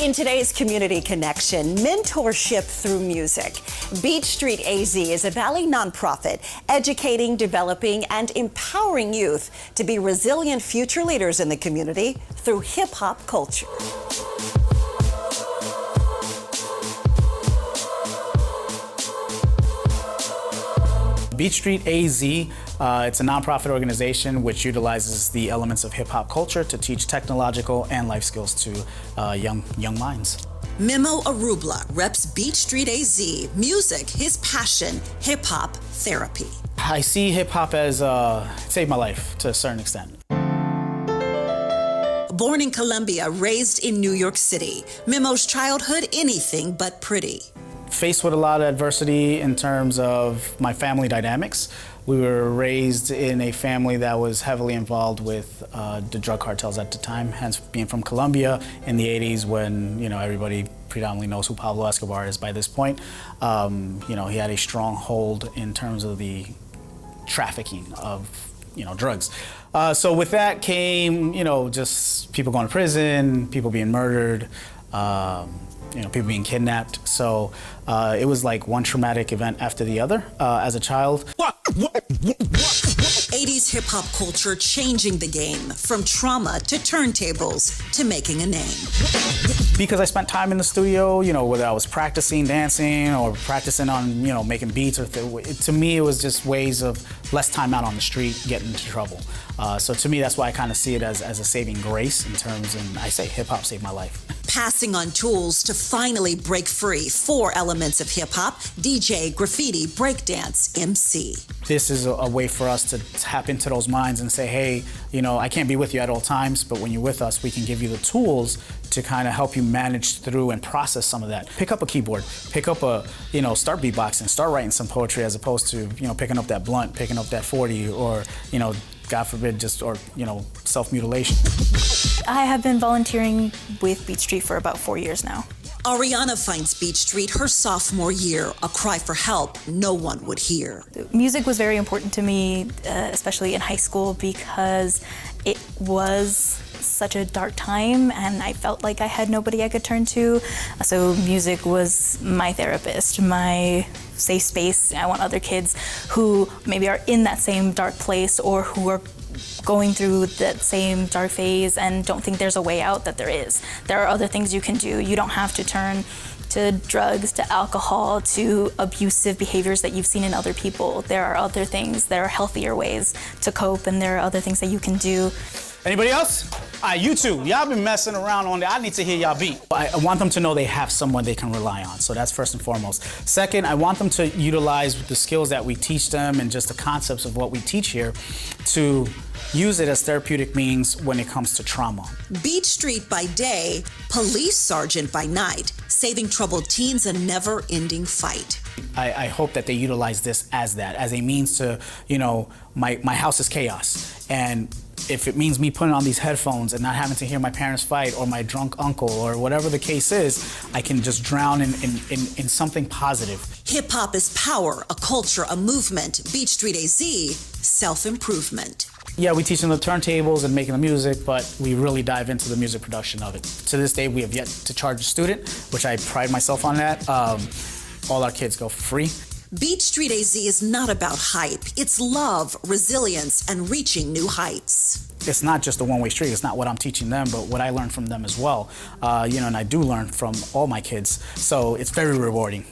In today's Community Connection, mentorship through music. Beach Street AZ is a Valley nonprofit educating, developing, and empowering youth to be resilient future leaders in the community through hip-hop culture. Beach Street AZ, it's a nonprofit organization which utilizes the elements of hip-hop culture to teach technological and life skills to young minds. Memo Arrubla reps Beach Street AZ. Music, his passion, hip-hop therapy. I see hip-hop as saved my life to a certain extent. Born in Colombia, raised in New York City, Memo's childhood anything but pretty. Faced with a lot of adversity in terms of my family dynamics. We were raised in a family that was heavily involved with the drug cartels at the time, hence being from Colombia in the 80s when, everybody predominantly knows who Pablo Escobar is by this point. He had a strong hold in terms of the trafficking of, drugs. So with that came, just people going to prison, people being murdered, people being kidnapped. So it was like one traumatic event after the other as a child. 80s hip-hop culture changing the game, from trauma to turntables to making a name. Because I spent time in the studio, whether I was practicing dancing or practicing on, making beats, or to me it was just ways of less time out on the street, getting into trouble. So to me, that's why I kind of see it as a saving grace in terms, and I say hip-hop saved my life. Passing on tools to finally break free. 4 elements of hip-hop: DJ, graffiti, breakdance, MC. This is a way for us to tap into those minds and say, hey, I can't be with you at all times, but when you're with us, we can give you the tools to kind of help you manage through and process some of that. Pick up a keyboard, pick up start beatboxing, start writing some poetry, as opposed to, picking up that blunt, picking up that 40, or, God forbid, self-mutilation. I have been volunteering with Beach Street for about 4 years now. Ariana finds Beach Street her sophomore year, a cry for help no one would hear. Music was very important to me, especially in high school, because it was such a dark time and I felt like I had nobody I could turn to. So music was my therapist, my safe space. I want other kids who maybe are in that same dark place or who are going through that same dark phase and don't think there's a way out, that there is. There are other things you can do. You don't have to turn to drugs, to alcohol, to abusive behaviors that you've seen in other people. There are other things, there are healthier ways to cope, and there are other things that you can do. Anybody else? You two, y'all been messing around on there. I need to hear y'all beat. I want them to know they have someone they can rely on. So that's first and foremost. Second, I want them to utilize the skills that we teach them and just the concepts of what we teach here to use it as therapeutic means when it comes to trauma. Beach Street by day, police sergeant by night, saving troubled teens a never-ending fight. I hope that they utilize this as a means to, my house is chaos. And if it means me putting on these headphones and not having to hear my parents fight or my drunk uncle or whatever the case is, I can just drown in something positive. Hip-hop is power, a culture, a movement. Beach Street AZ, self-improvement. Yeah, we teach them the turntables and making the music, but we really dive into the music production of it. To this day, we have yet to charge a student, which I pride myself on that. All our kids go for free. Beach Street AZ is not about hype. It's love, resilience, and reaching new heights. It's not just a one-way street. It's not what I'm teaching them, but what I learn from them as well. And I do learn from all my kids, so it's very rewarding.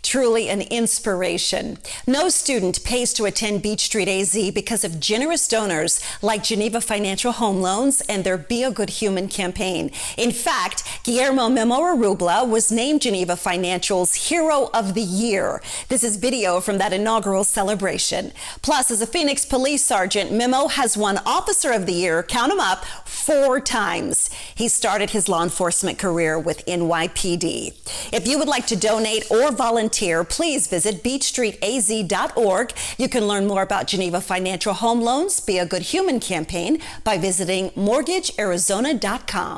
Truly an inspiration. No student pays to attend Beach Street AZ because of generous donors like Geneva Financial Home Loans and their Be a Good Human campaign. In fact, Guillermo Memo Arrubla was named Geneva Financial's Hero of the Year. This is video from that inaugural celebration. Plus, as a Phoenix police sergeant, Memo has won Officer of the Year, count 'em up, 4 times. He started his law enforcement career with NYPD. If you would like to donate or volunteer, please visit beachstreetaz.org. You can learn more about Geneva Financial Home Loans, Be a Good Human campaign by visiting mortgagearizona.com.